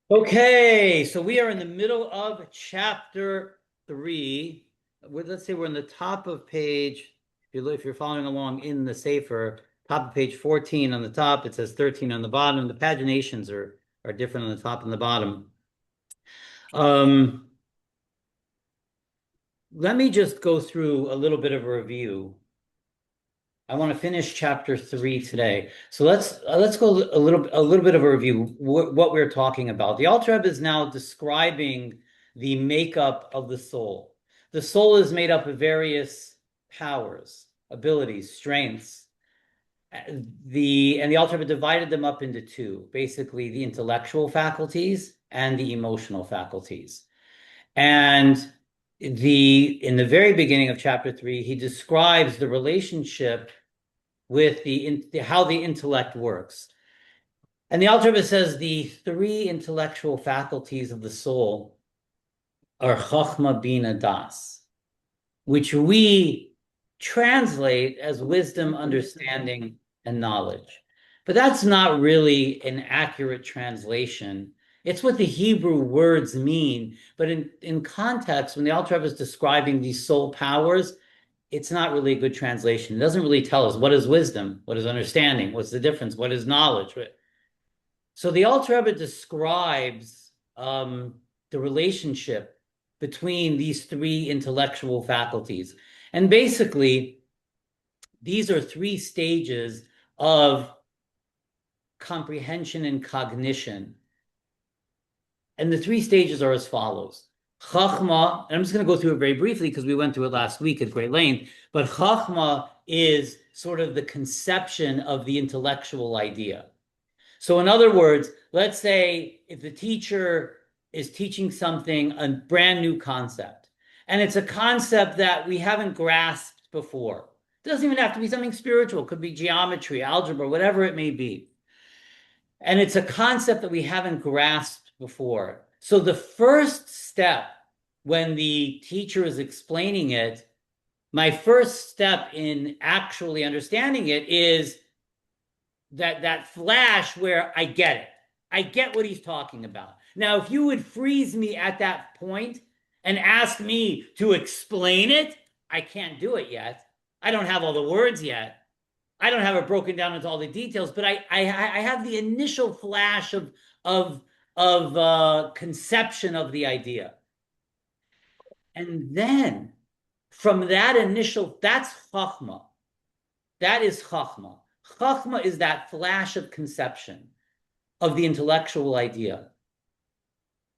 Okay, so we are in the middle of chapter 3. Let's say we're in the top of page, if you're following along in the Sefer, top of page 14 on the top, it says 13 on the bottom. The paginations are different on the top and the bottom. Um, Let me just go through a little bit of a review. I want to finish chapter 3 today. So let's go a little bit of a review what we're talking about. The Alter Rebbe is now describing the makeup of the soul. The soul is made up of various powers, abilities, strengths. The Alter Rebbe divided them up into two, basically the intellectual faculties and the emotional faculties. And in the very beginning of chapter 3, he describes the relationship with how the intellect works. And the Alter Rebbe says the three intellectual faculties of the soul are Chachma, Bina, Das, which we translate as wisdom, understanding, and knowledge. But that's not really an accurate translation. It's what the Hebrew words mean. But in context, when the Alter Rebbe is describing these soul powers, it's not really a good translation. It doesn't really tell us what is wisdom, what is understanding, what's the difference, what is knowledge. So the Alter Rebbe describes the relationship between these three intellectual faculties. And basically, these are three stages of comprehension and cognition. And the three stages are as follows. Chachma, and I'm just going to go through it very briefly because we went through it last week at great length, but Chachma is sort of the conception of the intellectual idea. So in other words, let's say if the teacher is teaching something, a brand new concept, and it's a concept that we haven't grasped before. It doesn't even have to be something spiritual. It could be geometry, algebra, whatever it may be. And it's a concept that we haven't grasped before. So the first step when the teacher is explaining it, my first step in actually understanding it is that flash where I get it. I get what he's talking about. Now, if you would freeze me at that point and ask me to explain it, I can't do it yet. I don't have all the words yet. I don't have it broken down into all the details, but I have the initial flash of conception of the idea. And then from that initial, that's chachma. That is chachma. Chachma is that flash of conception of the intellectual idea.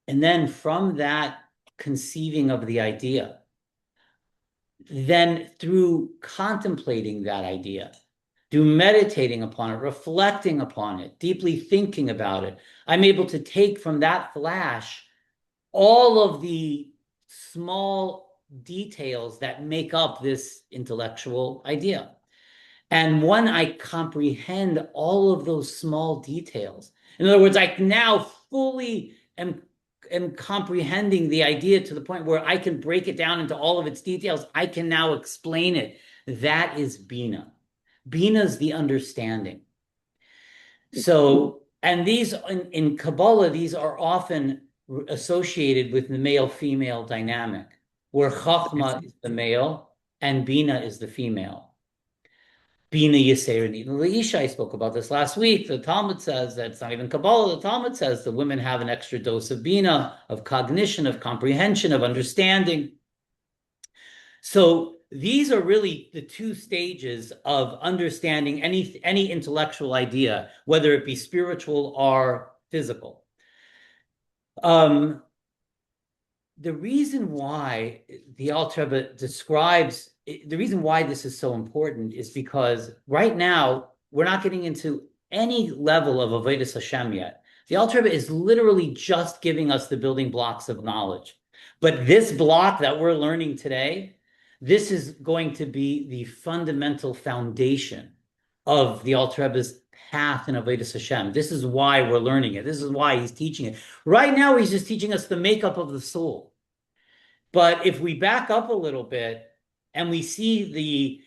And then from that conceiving of the idea, then through contemplating that idea, through meditating upon it, reflecting upon it, deeply thinking about it, I'm able to take from that flash all of the small details that make up this intellectual idea. And when I comprehend all of those small details, in other words, I now fully am comprehending the idea to the point where I can break it down into all of its details. I can now explain it. That is Bina. Bina is the understanding. So, and these in Kabbalah, these are often associated with the male-female dynamic, where Chachma is the male and Bina is the female. Bina Yiseri Leisha. I spoke about this last week. The Talmud says that it's not even Kabbalah. The Talmud says the women have an extra dose of Bina, of cognition, of comprehension, of understanding. So these are really the two stages of understanding any intellectual idea, whether it be spiritual or physical. The reason why the Alter Rebbe describes the reason why this is so important is because right now we're not getting into any level of Avodas Hashem yet. The Alter Rebbe is literally just giving us the building blocks of knowledge. But this block that we're learning today, this is going to be the fundamental foundation of the Alter Rebbe's path in Avodas Hashem. This is why we're learning it. This is why he's teaching it. Right now, he's just teaching us the makeup of the soul. But if we back up a little bit and we see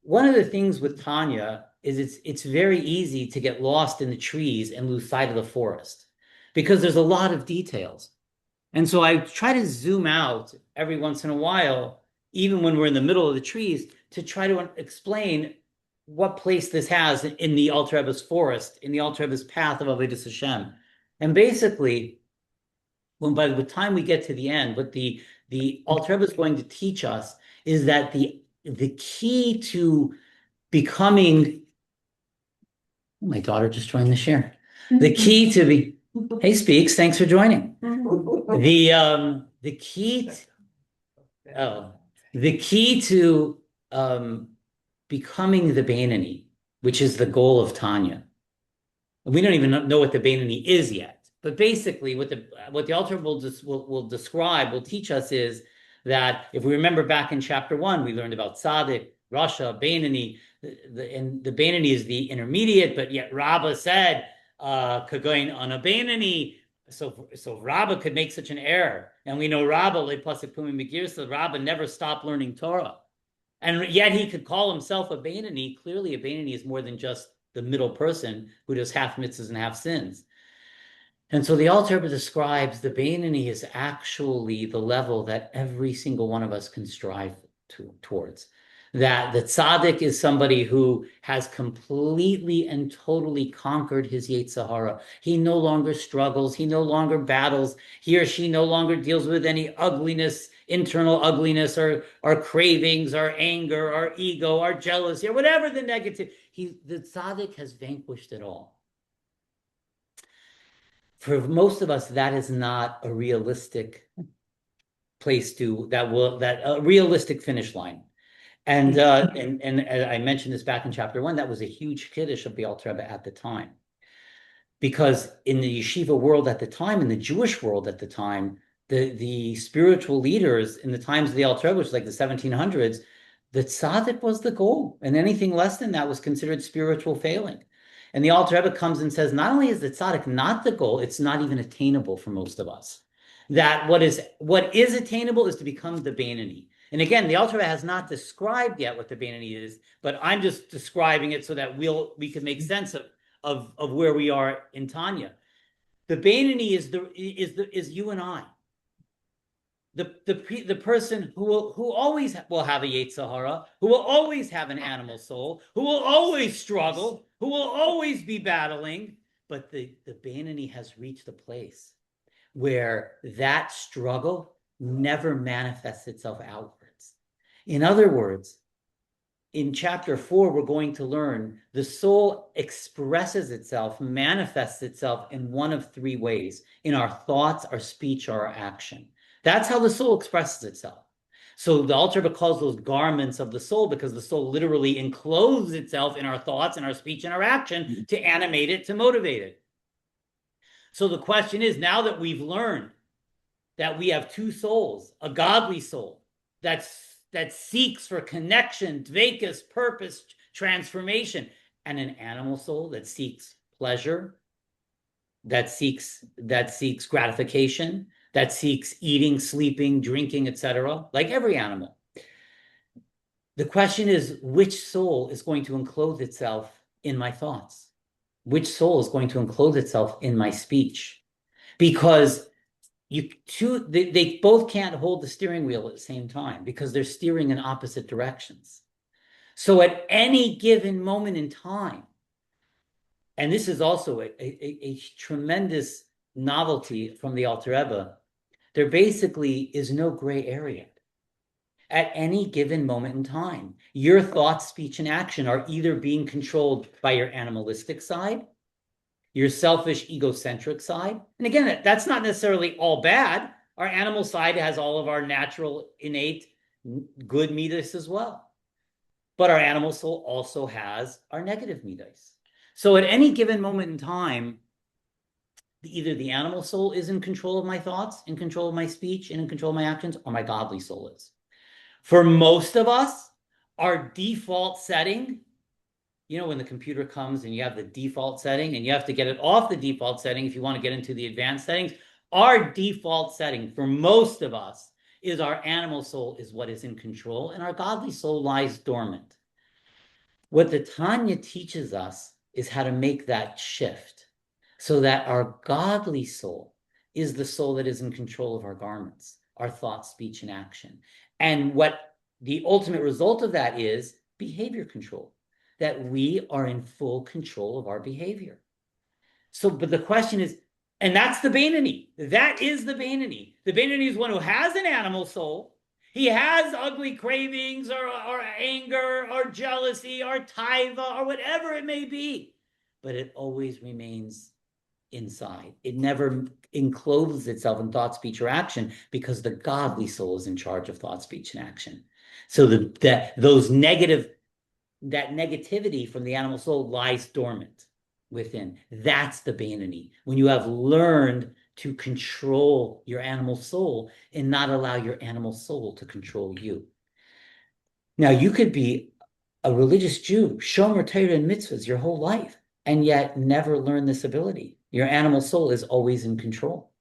one of the things with Tanya is it's very easy to get lost in the trees and lose sight of the forest. because there's a lot of details. And so I try to zoom out every once in a while, even when we're in the middle of the trees, to try to explain what place this has in the Alter Rebbe's forest, in the Alter Rebbe's path of Avodas Hashem. And basically, by the time we get to the end, what the Alter Rebbe is going to teach us is that the key to becoming, my daughter just joined the share. The key to be, hey Speaks, thanks for joining. The key to becoming the Beinoni, which is the goal of Tanya. We don't even know what the Beinoni is yet, but basically what the Alter will describe, will teach us is that if we remember back in chapter 1, we learned about Tzaddik, Rasha, Beinoni, and the Beinoni is the intermediate, but yet Rabbi said, Kagoin on a Beinoni. So Rabbi could make such an error. And we know Rabbi, Rabbi never stopped learning Torah. And yet he could call himself a Beinoni. Clearly a Beinoni is more than just the middle person who does half mitzvahs and half sins. And so the Alter Rebbe describes the Beinoni is actually the level that every single one of us can strive towards. That the tzaddik is somebody who has completely and totally conquered his Yetzer Hara. He no longer struggles. He no longer battles. He or she no longer deals with any ugliness, internal ugliness, or cravings, or anger, or ego, or jealousy, or whatever the negative. The tzaddik has vanquished it all. For most of us, that is not a realistic place a realistic finish line. And I mentioned this back in chapter 1, that was a huge kiddush of the Alter Rebbe at the time. Because in the yeshiva world at the time, in the Jewish world at the time, the spiritual leaders in the times of the Alter Rebbe, which was like the 1700s, the tzaddik was the goal. And anything less than that was considered spiritual failing. And the Alter Rebbe comes and says, not only is the tzaddik not the goal, it's not even attainable for most of us. That what is attainable is to become the Beinoni. And again, the Alter Rebbe has not described yet what the Beinoni is, but I'm just describing it so that we can make sense of where we are in Tanya. The Beinoni is you and I. The person who always will have a Yetzer Hara, who will always have an animal soul, who will always struggle, who will always be battling, but the Beinoni has reached a place where that struggle never manifests itself outwards. In other words, in chapter 4, we're going to learn the soul expresses itself, manifests itself in one of 3 ways: in our thoughts, our speech, or our action. That's how the soul expresses itself. So the Alter Rebbe calls those garments of the soul, because the soul literally encloses itself in our thoughts and our speech and our action to animate it, to motivate it. So the question is, now that we've learned that we have 2 souls, a godly soul that seeks for connection, dvekas, purpose, transformation, and an animal soul that seeks pleasure, that seeks gratification, that seeks eating, sleeping, drinking, etc., like every animal. The question is, which soul is going to enclose itself in my thoughts? Which soul is going to enclose itself in my speech? Because they both can't hold the steering wheel at the same time, because they're steering in opposite directions. So at any given moment in time, and this is also a tremendous novelty from the Alter Rebbe, there basically is no gray area. At any given moment in time, your thoughts, speech, and action are either being controlled by your animalistic side, your selfish, egocentric side. And again, that's not necessarily all bad. Our animal side has all of our natural, innate, good midas as well. But our animal soul also has our negative midas. So at any given moment in time, either the animal soul is in control of my thoughts, in control of my speech, and in control of my actions, or my godly soul is. For most of us, our default setting, when the computer comes and you have the default setting and you have to get it off the default setting if you want to get into the advanced settings, our default setting for most of us is our animal soul is what is in control, and our godly soul lies dormant. What the Tanya teaches us is how to make that shift. so that our godly soul is the soul that is in control of our garments, our thought, speech, and action. And what the ultimate result of that is behavior control, that we are in full control of our behavior. So, but the question is, and that's the Bainani. That is the Bainani. The Bainani is one who has an animal soul. He has ugly cravings or anger or jealousy or taiva or whatever it may be, but it always remains inside. It never encloses itself in thought, speech, or action because the godly soul is in charge of thought, speech, and action. So that negativity from the animal soul lies dormant within. That's the Bainani. When you have learned to control your animal soul and not allow your animal soul to control you. Now, you could be a religious Jew, shomer Torah and mitzvahs your whole life, and yet never learn this ability. Your animal soul is always in control.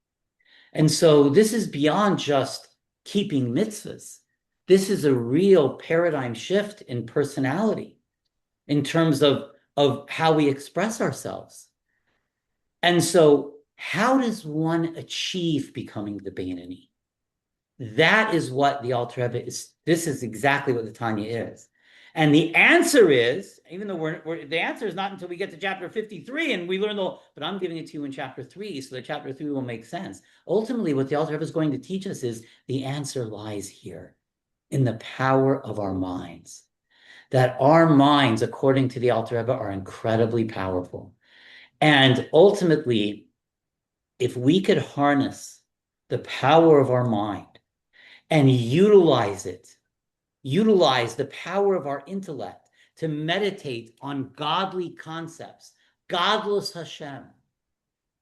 And so this is beyond just keeping mitzvahs. This is a real paradigm shift in personality in terms of how we express ourselves. And so how does one achieve becoming the Bainani? That is what the Alter Rebbe is. This is exactly what the Tanya is. And the answer is, even though the answer is not until we get to chapter 53 and we learn but I'm giving it to you in chapter 3, so that chapter 3 will make sense. Ultimately, what the Alter Rebbe is going to teach us is the answer lies here in the power of our minds. That our minds, according to the Alter Rebbe, are incredibly powerful. And ultimately, if we could harness the power of our mind and utilize the power of our intellect to meditate on godly concepts, godless Hashem,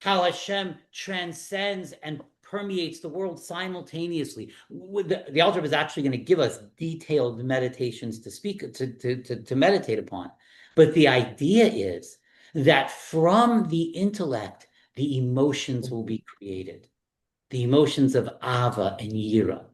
how Hashem transcends and permeates the world simultaneously. The Alter Rebbe is actually going to give us detailed meditations to meditate upon. But the idea is that from the intellect, the emotions will be created. The emotions of Ava and Yira.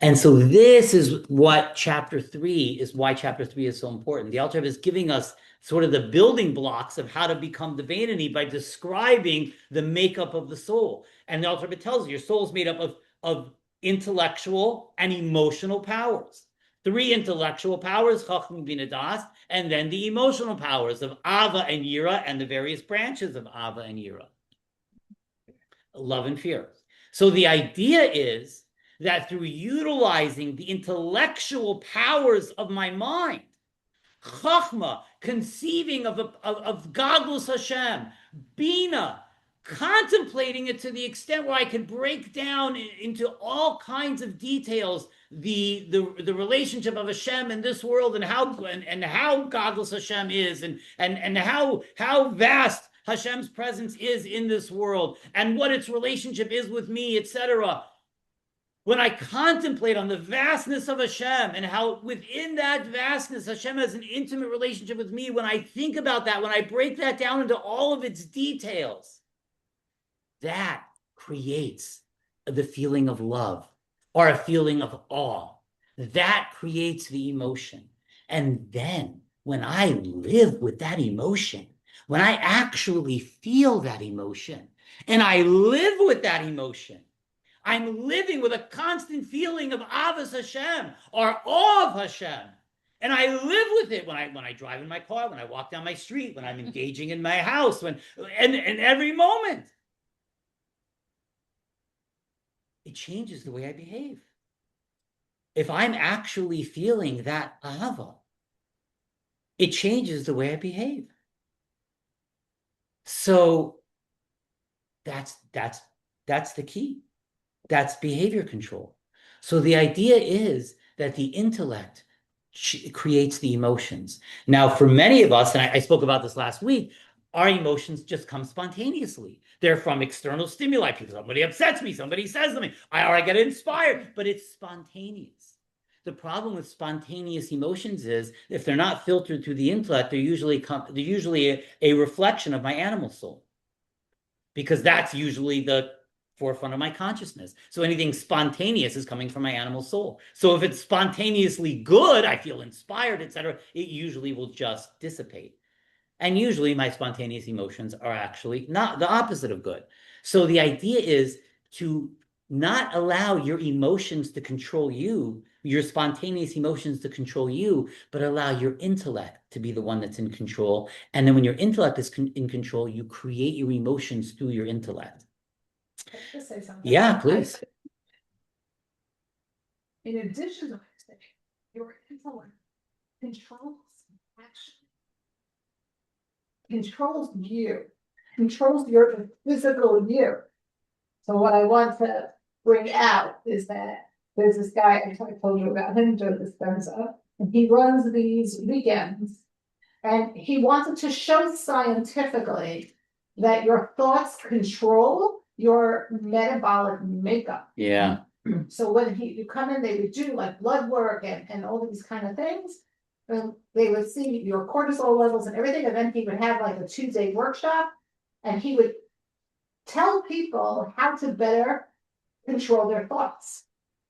And so this is what chapter 3 is, why chapter 3 is so important. The Alter Rebbe is giving us sort of the building blocks of how to become the Bainani by describing the makeup of the soul. And the Alter Rebbe tells you your soul is made up of intellectual and emotional powers. 3 intellectual powers, Chacham, Bina, Das, and then the emotional powers of Ava and Yira and the various branches of Ava and Yira. Love and fear. So the idea is that through utilizing the intellectual powers of my mind, Chachma, conceiving of godless Hashem, Bina, contemplating it to the extent where I could break down into all kinds of details the relationship of Hashem in this world and how godless Hashem is and how vast Hashem's presence is in this world and what its relationship is with me, etc. When I contemplate on the vastness of Hashem and how within that vastness Hashem has an intimate relationship with me, when I think about that, when I break that down into all of its details, that creates the feeling of love or a feeling of awe. That creates the emotion. And then when I live with that emotion, when I actually feel that emotion and I live with that emotion, I'm living with a constant feeling of Avos Hashem or awe of Hashem. And I live with it when I drive in my car, when I walk down my street, when I'm engaging in my house, and every moment. It changes the way I behave. If I'm actually feeling that Ahava, it changes the way I behave. So that's the key. That's behavior control. So the idea is that the intellect creates the emotions. Now, for many of us, and I spoke about this last week, our emotions just come spontaneously. They're from external stimuli. Somebody upsets me, somebody says something, or I get inspired, but it's spontaneous. The problem with spontaneous emotions is if they're not filtered through the intellect, they're usually a reflection of my animal soul, because that's usually the forefront of my consciousness. So anything spontaneous is coming from my animal soul. So if it's spontaneously good, I feel inspired, etc., it usually will just dissipate. And usually my spontaneous emotions are actually not the opposite of good. So the idea is to not allow your emotions to control you, your spontaneous emotions to control you, but allow your intellect to be the one that's in control. And then when your intellect is in control, you create your emotions through your intellect. Can I just say something? Yeah, please. In addition to that, your intellect controls action, controls you, controls your physical you. So what I want to bring out is that there's this guy, I told you about him, Joe Dispenza, and he runs these weekends. And he wanted to show scientifically that your thoughts control your metabolic makeup. Yeah. So when you come in, they would do like blood work and all these kind of things. And they would see your cortisol levels and everything. And then he would have like a 2-day workshop. And he would tell people how to better control their thoughts,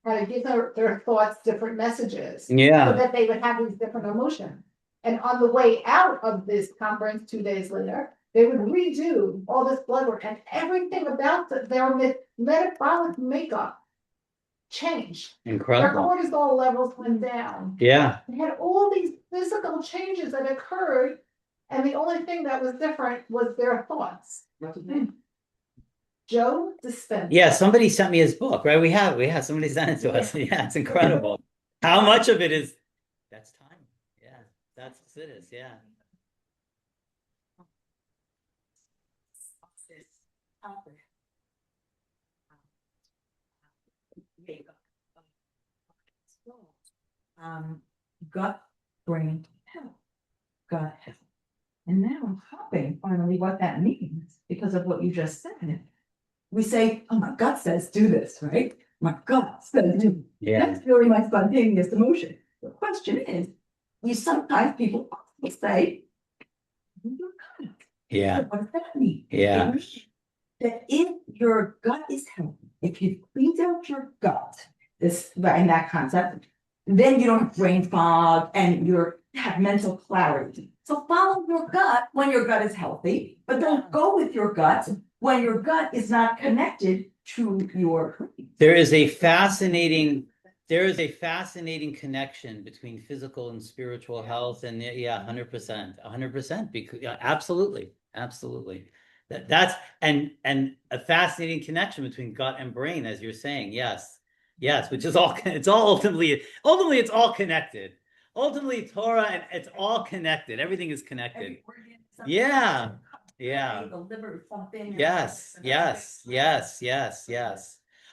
how to give their thoughts different messages. Yeah. So that they would have these different emotions. And on the way out of this conference 2 days later, they would redo all this blood work and everything about their metabolic makeup changed. Incredible. Their cortisol levels went down. Yeah. They had all these physical changes that occurred, and the only thing that was different was their thoughts. Joe Dispenza. Yeah, somebody sent me his book, right? We have somebody sent it to us. Yeah, it's incredible. How much of it is that's time. Yeah, that's it is, yeah. Gut, brain, health, gut health. And now I'm hopping finally what that means because of what you just said. We say, oh, my gut says do this, right? My gut says do. Yeah. That's really my spontaneous emotion. The question is, sometimes people will say, your gut. Yeah. What does that mean? Yeah. It means that if your gut is healthy, if you cleaned out your gut, this in that concept, then you don't have brain fog and you have mental clarity. So follow your gut when your gut is healthy, but don't go with your gut when your gut is not connected to your brain. There is a fascinating connection between physical and spiritual health, and yeah, 100%, because yeah, absolutely. That's and a fascinating connection between gut and brain, as you're saying. Yes, which is it's all ultimately it's all connected. Ultimately, Torah, and it's all connected. Everything is connected. Yeah. The liver, something. Yes.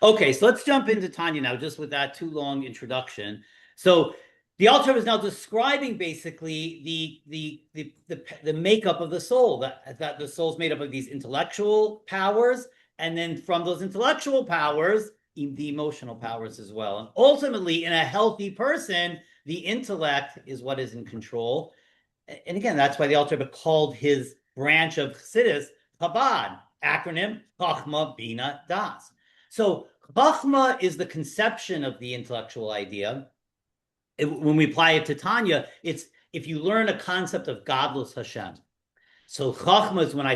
Okay, so let's jump into Tanya now, just with that too long introduction. So the Alter is now describing basically the makeup of the soul, that the soul's made up of these intellectual powers, and then from those intellectual powers, the emotional powers as well. And ultimately, in a healthy person, the intellect is what is in control. And again, that's why the Alter called his branch of Chassidus Chabad, acronym Chachma Bina Das. So Chachma is the conception of the intellectual idea. When we apply it to Tanya, it's if you learn a concept of Godless Hashem. So Chachma is when I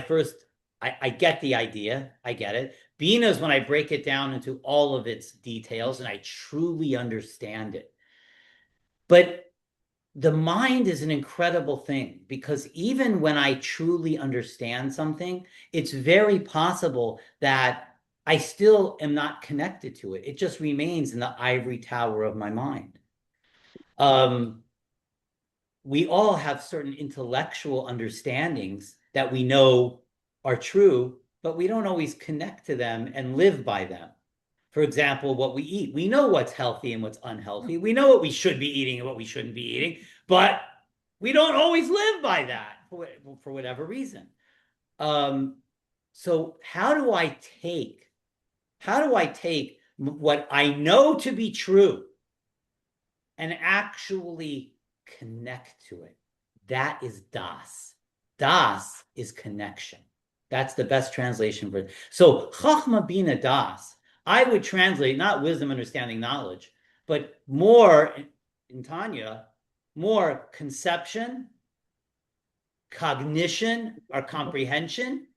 get the idea, I get it. Bina is when I break it down into all of its details and I truly understand it. But the mind is an incredible thing, because even when I truly understand something, it's very possible that I still am not connected to it. It just remains in the ivory tower of my mind. We all have certain intellectual understandings that we know are true, but we don't always connect to them and live by them. For example, what we eat. We know what's healthy and what's unhealthy. We know what we should be eating and what we shouldn't be eating, but we don't always live by that for whatever reason. So how do I take what I know to be true and actually connect to it? That is das. Das is connection. That's the best translation for it. So Chachma Bina Das, I would translate not wisdom, understanding, knowledge, but more in Tanya, more conception, cognition or comprehension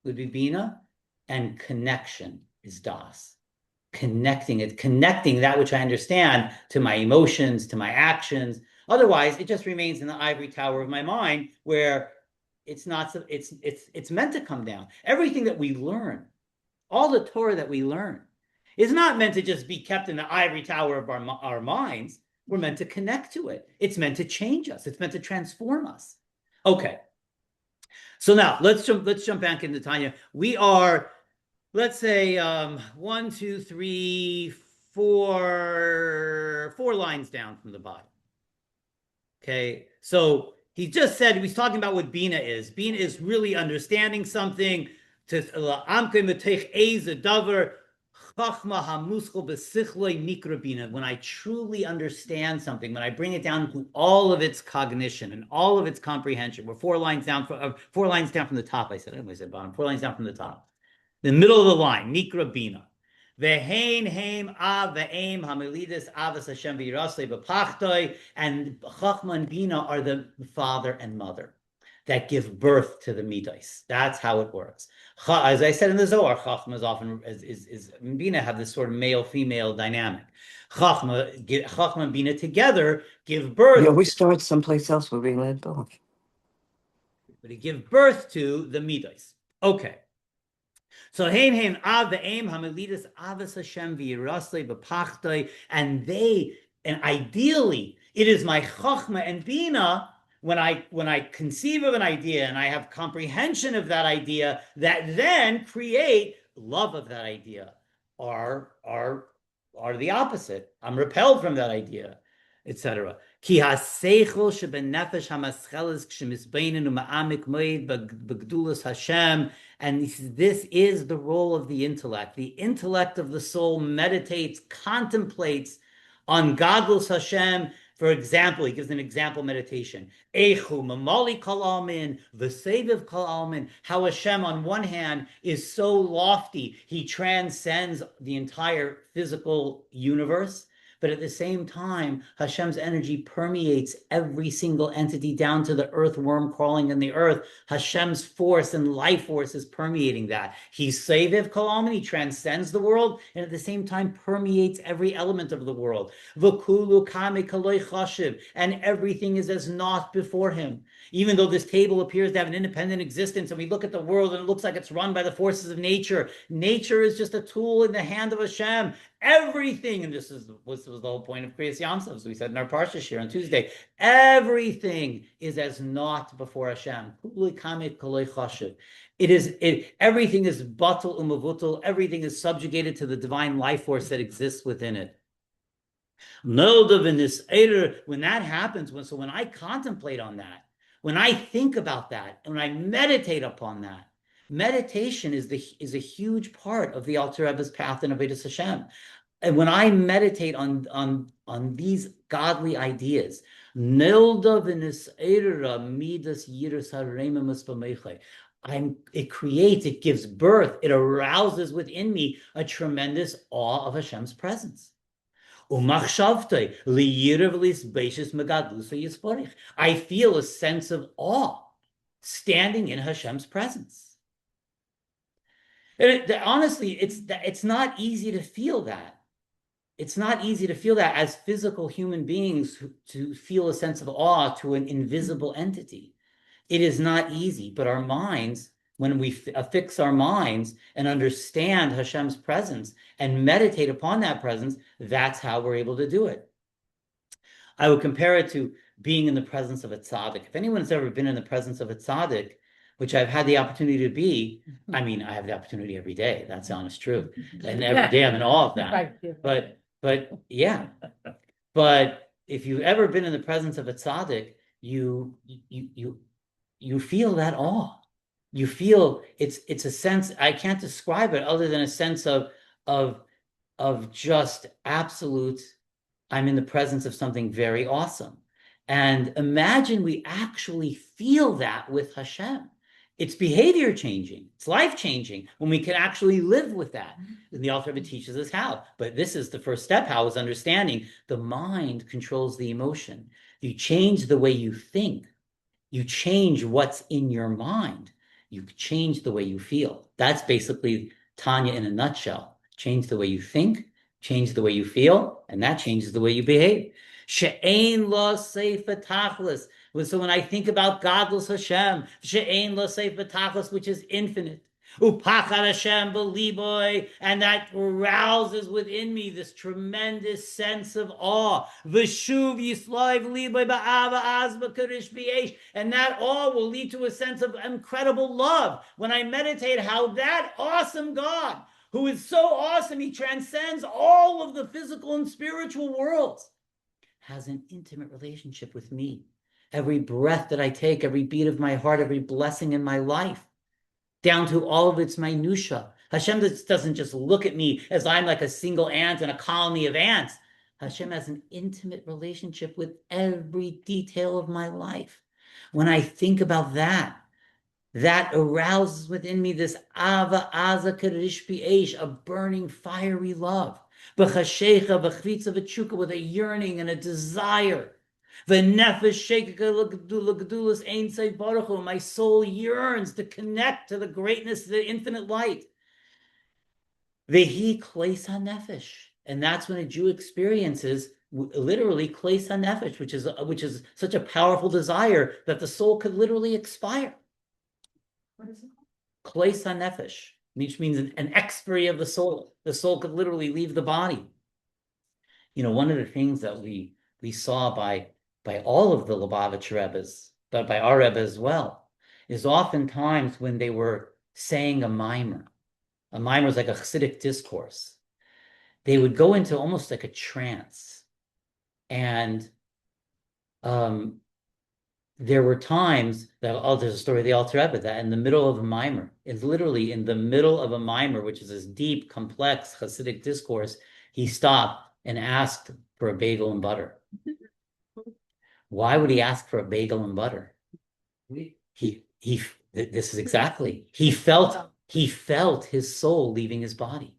would be Bina, and connection is Das. Connecting that which I understand to my emotions, to my actions. Otherwise, it just remains in the ivory tower of my mind where it's meant to come down. Everything that we learn, all the Torah that we learn, is not meant to just be kept in the ivory tower of our minds. We're meant to connect to it. It's meant to change us. It's meant to transform us. Okay. So now let's jump back into Tanya. We are, let's say, 1, 2, 3, 4 lines down from the bottom. Okay, so he just said, he was talking about what Bina is. Bina is really understanding something. When I truly understand something, when I bring it down to all of its cognition and all of its comprehension, we're 4 lines down from the top. I said bottom. 4 lines down from the top. The middle of the line, Nikra Bina. Ve'hein heim av ve'aim hamelidus avas Hashem v'yirasei b'pachtoi, and Chachma and Bina are the father and mother that give birth to the midos. That's how it works. As I said in the Zohar, Chachma is often and Bina have this sort of male-female dynamic. Chachma and Bina together give birth. You always start someplace else where we led both. But they give birth to the midos. Okay. So hein av ve'aim hamelidus avas Hashem v'yirasei b'pachtoi, and ideally it is my chachma and bina when I conceive of an idea and I have comprehension of that idea that then create love of that idea, are the opposite. I'm repelled from that idea, etc. Ki haseichel shebenefesh hamascheles kshemisbeinen u'ma'amik moed b'gdulas Hashem. And this is the role of the intellect. The intellect of the soul meditates, contemplates on Gadlus Hashem. For example, he gives an example meditation. Echu mamali kol almin, v'seviv kol almin. How Hashem, on one hand, is so lofty, he transcends the entire physical universe. But at the same time, Hashem's energy permeates every single entity down to the earthworm crawling in the earth. Hashem's force and life force is permeating that. He's Seviv Kol Almin, he transcends the world, and at the same time permeates every element of the world. V'kulu kame kaloi chashiv, and everything is as naught before him. Even though this table appears to have an independent existence, and we look at the world and it looks like it's run by the forces of nature, nature is just a tool in the hand of Hashem. Everything, and this was the whole point of Kriyas Yamsov, as we said in our Parsha here on Tuesday, everything is as naught before Hashem. Everything is batul umavutul, everything is subjugated to the divine life force that exists within it. When that happens, when I contemplate on that, when I think about that, and when I meditate upon that, meditation is a huge part of the Alter Rebbe's path in Avodas Hashem. And when I meditate on these godly ideas, it gives birth, it arouses within me a tremendous awe of Hashem's presence. I feel a sense of awe standing in Hashem's presence. Honestly, it's not easy to feel that. It's not easy to feel that as physical human beings, to feel a sense of awe to an invisible entity. It is not easy, but our minds, when we affix our minds and understand Hashem's presence and meditate upon that presence, that's how we're able to do it. I would compare it to being in the presence of a tzaddik. If anyone's ever been in the presence of a tzaddik, which I've had the opportunity to be, I mean, I have the opportunity every day. That's the honest truth. And every day I'm in awe of that. But yeah. But if you've ever been in the presence of a tzaddik, you feel that awe. You feel it's a sense, I can't describe it other than a sense of just absolute, I'm in the presence of something very awesome. And imagine we actually feel that with Hashem. It's behavior changing. It's life changing when we can actually live with that. And the Alter Rebbe teaches us how. But this is the first step, how is understanding the mind controls the emotion. You change the way you think. You change what's in your mind. You change the way you feel. That's basically Tanya in a nutshell. Change the way you think, change the way you feel, and that changes the way you behave. She'ein lo seifa tachlis. So when I think about godless Hashem, she'ein lo seifa tachlis, which is infinite. Upachad Hashem b'liboy, and that arouses within me this tremendous sense of awe. V'shuv yisloi v'liboy ba'ava az b'karish b'yesh, and that awe will lead to a sense of incredible love. When I meditate how that awesome God, who is so awesome, he transcends all of the physical and spiritual worlds, has an intimate relationship with me. Every breath that I take, every beat of my heart, every blessing in my life, down to all of its minutia. Hashem doesn't just look at me as I'm like a single ant in a colony of ants. Hashem has an intimate relationship with every detail of my life. When I think about that, that arouses within me this ava aza karish b'esh, a burning fiery love, b'chashecha b'chvitza v'tshuka, with a yearning and a desire. My soul yearns to connect to the greatness of the infinite light. Vehi kleis hanefesh, and that's when a Jew experiences literally kleis hanefesh, which is such a powerful desire that the soul could literally expire. What is it? Kleis hanefesh, which means an expiry of the soul. The soul could literally leave the body. You know, one of the things that we saw by all of the Lubavitch Rebbes, but by our Rebbe as well, is oftentimes when they were saying a mimer. A mimer is like a Chassidic discourse. They would go into almost like a trance. And there were times that, there's a story of the Alter Rebbe that in the middle of a mimer, it's literally in the middle of a mimer, which is this deep, complex Chassidic discourse, he stopped and asked for a bagel and butter. Why would he ask for a bagel and butter? This is exactly. He felt his soul leaving his body.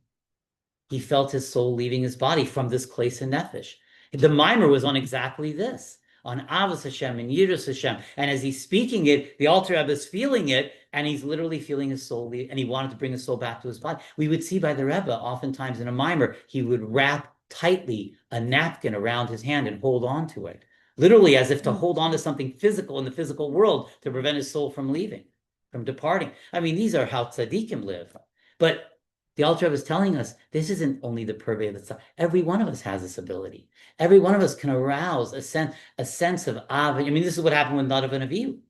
He felt his soul leaving his body from this place in Nefesh. The mimer was on exactly this, on Avos Hashem and Yiras Hashem. And as he's speaking it, the Alter Rebbe is feeling it, and he's literally feeling his soul leave, and he wanted to bring his soul back to his body. We would see by the Rebbe, oftentimes in a mimer, he would wrap tightly a napkin around his hand and hold on to it. Literally as if to hold on to something physical in the physical world to prevent his soul from leaving, from departing. I mean, these are how tzaddikim live. But the Alter Rebbe is telling us this isn't only the purvey of the tzaddik. Every one of us has this ability. Every one of us can arouse a sense of av. I mean, this is what happened with Nadav and Avihu.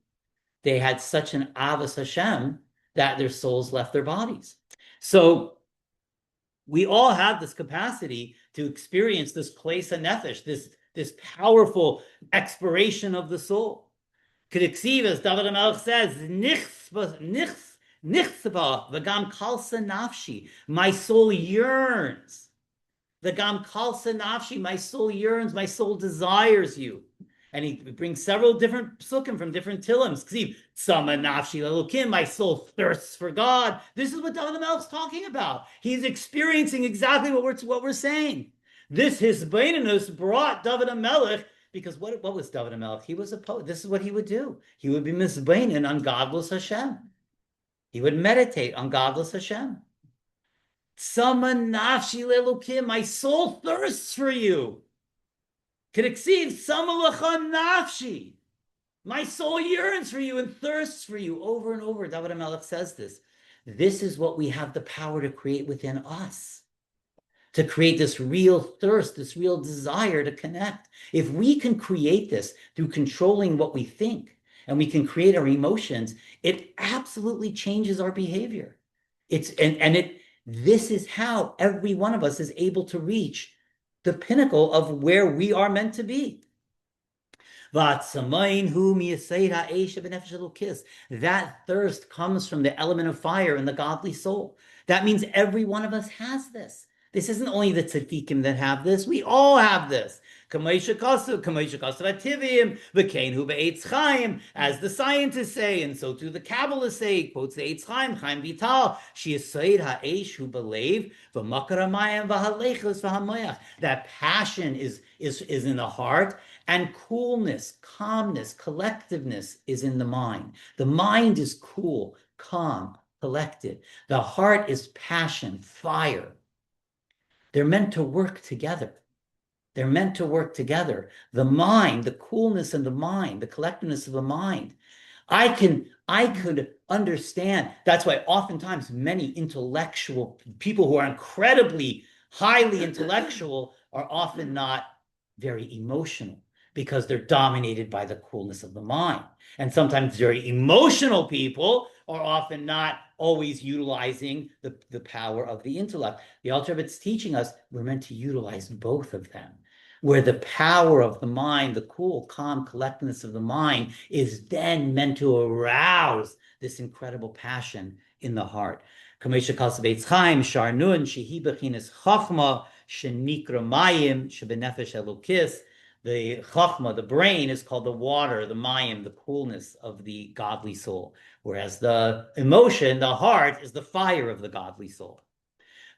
They had such an avos Hashem that their souls left their bodies. So we all have this capacity to experience this place of nefesh, this powerful expiration of the soul. K'diksiv, as David HaMelech says, nichsba v'gam kalsa nafshi, my soul yearns. V'gam kalsa nafshi, my soul yearns, my soul desires you. And he brings several different psukim from different tilims. K'diksiv, tzama nafshi lelukim, my soul thirsts for God. This is what David HaMelech is talking about. He's experiencing exactly what we're saying. This hisbeinus brought David HaMelech, because what was David HaMelech? He was a poet. This is what he would do. He would be misbeinin on godless Hashem. He would meditate on godless Hashem. Tzama nafshi lelukim, my soul thirsts for you. K'diksiv tzama lecha nafshi, my soul yearns for you and thirsts for you. Over and over, David HaMelech says this. This is what we have the power to create within us. To create this real thirst, this real desire to connect. If we can create this through controlling what we think, and we can create our emotions, it absolutely changes our behavior. This is how every one of us is able to reach the pinnacle of where we are meant to be. That thirst comes from the element of fire in the godly soul. That means every one of us has this. This isn't only the tzaddikim that have this. We all have this. As the scientists say, and so too the Kabbalists say, quotes the Eitz Chaim, Chaim Vital, that passion is in the heart, and coolness, calmness, collectiveness is in the mind. The mind is cool, calm, collected. The heart is passion, fire. They're meant to work together. They're meant to work together. The mind, the coolness in the mind, the collectiveness of the mind. I could understand. That's why oftentimes many intellectual people who are incredibly highly intellectual are often not very emotional, because they're dominated by the coolness of the mind. And sometimes very emotional people are often not always utilizing the power of the intellect. The Alter Rebbe is teaching us we're meant to utilize both of them, where the power of the mind, the cool, calm collectedness of the mind, is then meant to arouse this incredible passion in the heart. The chachma, the brain, is called the water, the mayim, the coolness of the godly soul, whereas the emotion, the heart, is the fire of the godly soul.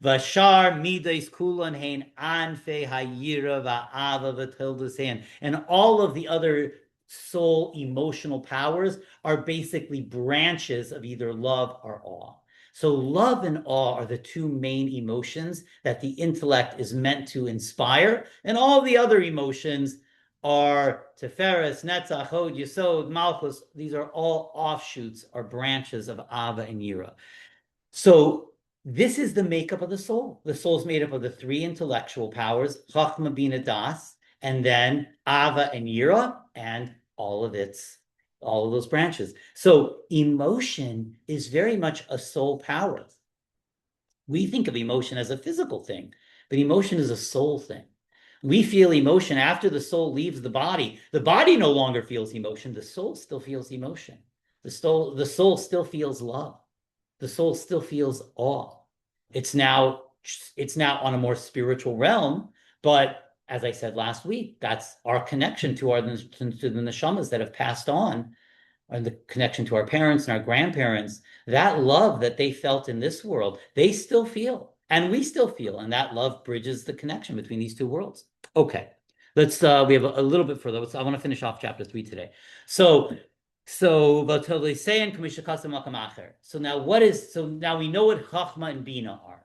Vashar midas kulan hein anfe hayira va'ava v'tildasein, and all of the other soul emotional powers are basically branches of either love or awe. So love and awe are the two main emotions that the intellect is meant to inspire, and all the other emotions are Tiferes, Netzach, Hod, Yesod, Malchus. These are all offshoots or branches of Ava and Yira. So this is the makeup of the soul. The soul is made up of the three intellectual powers, Chachma, Bina, Das, and then Ava and Yira, and all of those branches. So emotion is very much a soul power. We think of emotion as a physical thing, but emotion is a soul thing. We feel emotion after the soul leaves the body. The body no longer feels emotion. The soul still feels emotion. The soul still feels love. The soul still feels awe. It's now on a more spiritual realm, but as I said last week, that's our connection to the neshamas that have passed on, and the connection to our parents and our grandparents. That love that they felt in this world, they still feel, and we still feel, and that love bridges the connection between these two worlds. Okay, let's we have a little bit further. I want to finish off chapter 3 today. So now we know what Chachma and Bina are.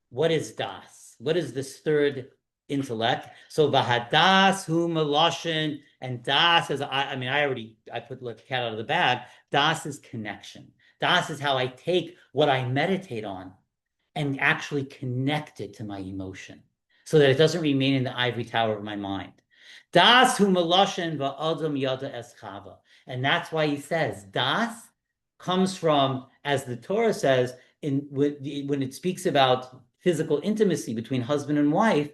What is Das? What is this third intellect? So Vahadas hu Maloshin, and Das is I put the cat out of the bag. Das is connection. Das is how I take what I meditate on and actually connect it to my emotion, so that it doesn't remain in the ivory tower of my mind. Das hu Maloshin va'adam yada eschava. And that's why he says Das comes from, as the Torah says, when it speaks about physical intimacy between husband and wife,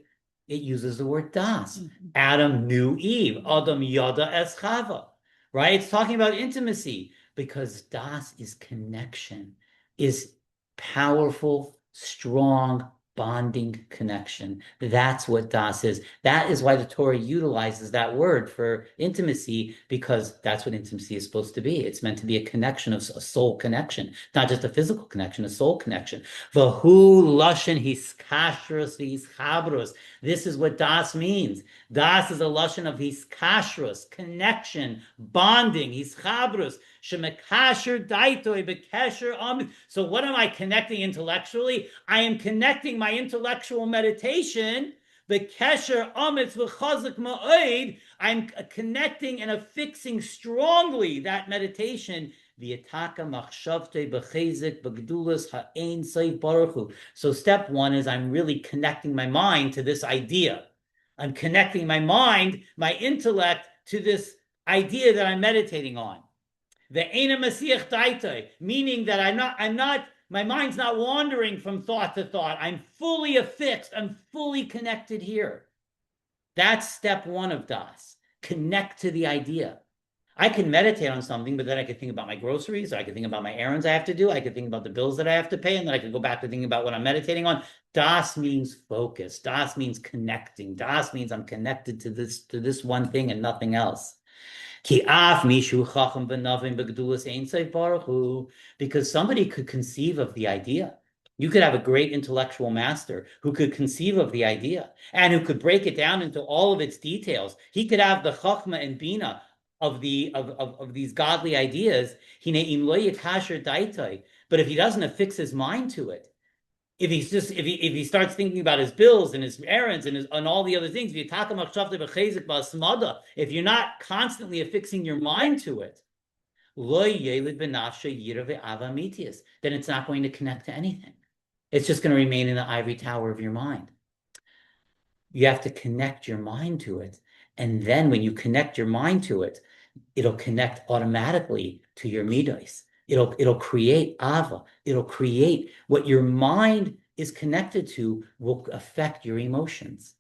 it uses the word Das. Mm-hmm. Adam knew Eve. Adam yada es Chava. Right? It's talking about intimacy, because Das is connection, is powerful, strong, bonding connection. That's what Das is. That is why the Torah utilizes that word for intimacy, because that's what intimacy is supposed to be. It's meant to be a connection, of a soul connection, not just a physical connection, a soul connection. Vahu lashon hiskashrus v'hischabros. This is what Das means. Das is a lashon of hiskashrus, connection, bonding, hischabros. Shemekasher daitoi bekesher amid. So what am I connecting intellectually? I am connecting my intellectual meditation. Bekesher amid v'chazak ma'od. I'm connecting and affixing strongly that meditation. V'yataka machshavte b'chezik b'gdulas ha'ein seif baruch hu. So step one is I'm really connecting my mind to this idea. I'm connecting my mind, my intellect, to this idea that I'm meditating on. Meaning that my mind's not wandering from thought to thought. I'm fully affixed. I'm fully connected here. That's step one of Das. Connect to the idea. I can meditate on something, but then I could think about my groceries, or I could think about my errands I have to do. I could think about the bills that I have to pay, and then I could go back to thinking about what I'm meditating on. Das means focus. Das means connecting. Das means I'm connected to this one thing and nothing else. Because somebody could conceive of the idea. You could have a great intellectual master who could conceive of the idea and who could break it down into all of its details. He could have the chachma and bina of these godly ideas. But if he doesn't affix his mind to it, if he starts thinking about his bills and his errands and all the other things, if you're not constantly affixing your mind to it, then it's not going to connect to anything. It's just going to remain in the ivory tower of your mind. You have to connect your mind to it. And then when you connect your mind to it, it'll connect automatically to your midos. It'll create ava. It'll create what your mind is connected to will affect your emotions.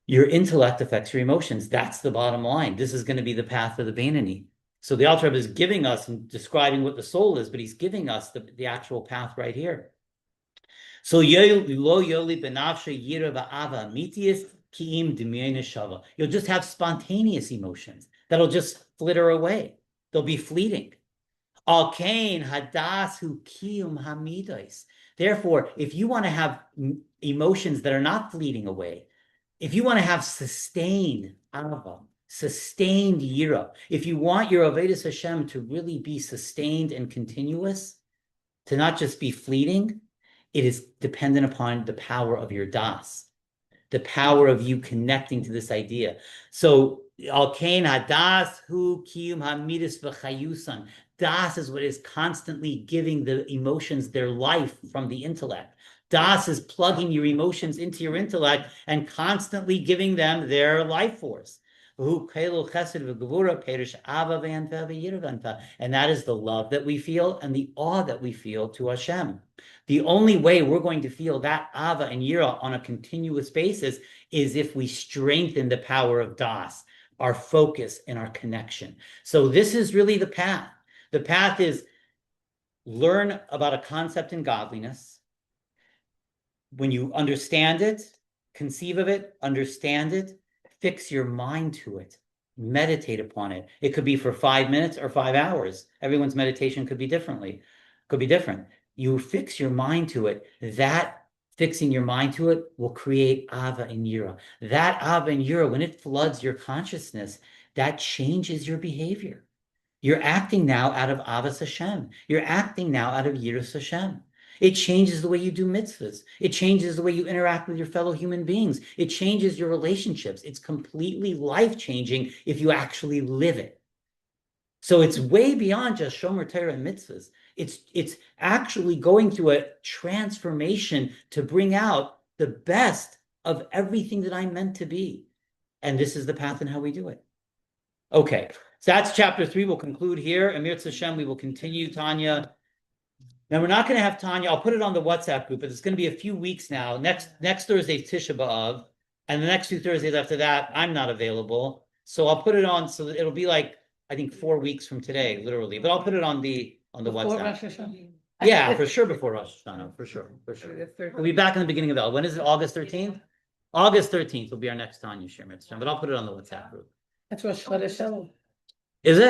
Your intellect affects your emotions. That's the bottom line. This is going to be the path of the Beinoni. So the Alter Rebbe is giving us and describing what the soul is, but he's giving us the actual path right here. So you'll just have spontaneous emotions that'll just flitter away. They'll be fleeting. Therefore, if you want to have emotions that are not fleeting away, if you want to have sustained ava, sustained yira, if you want your Avodas Hashem to really be sustained and continuous, to not just be fleeting, it is dependent upon the power of your das, the power of you connecting to this idea. So, al-kain hadas hu kiyum hamidus v'chayusan. Das is what is constantly giving the emotions their life from the intellect. Das is plugging your emotions into your intellect and constantly giving them their life force. And that is the love that we feel and the awe that we feel to Hashem. The only way we're going to feel that ava and yira on a continuous basis is if we strengthen the power of das, our focus and our connection. So this is really the path. The path is learn about a concept in godliness. When you understand it, conceive of it, understand it, fix your mind to it, meditate upon it. It could be for 5 minutes or 5 hours. Everyone's meditation could be different. You fix your mind to it. That fixing your mind to it will create ava and yira. That ava and yira, when it floods your consciousness, that changes your behavior. You're acting now out of avas Hashem. You're acting now out of yiras Hashem. It changes the way you do mitzvahs. It changes the way you interact with your fellow human beings. It changes your relationships. It's completely life-changing if you actually live it. So it's way beyond just shomer Torah and mitzvahs. It's actually going through a transformation to bring out the best of everything that I'm meant to be. And this is the path and how we do it. Okay, so that's chapter 3. We'll conclude here. Amir Tzashem, we will continue, Tanya. Now, we're not going to have Tanya. I'll put it on the WhatsApp group, but it's going to be a few weeks now. Next Thursday is Tisha B'Av, and the next 2 Thursdays after that, I'm not available. So I'll put it on so that it'll be like, I think 4 weeks from today, literally. But I'll put it on the WhatsApp. Yeah, for sure before Rosh Hashanah, for sure. We'll be back in the beginning of El. When is it? August 13th? August 13th will be our next Tanya Shiur. But I'll put it on the WhatsApp group. That's Rosh Chodesh Elul. Is it?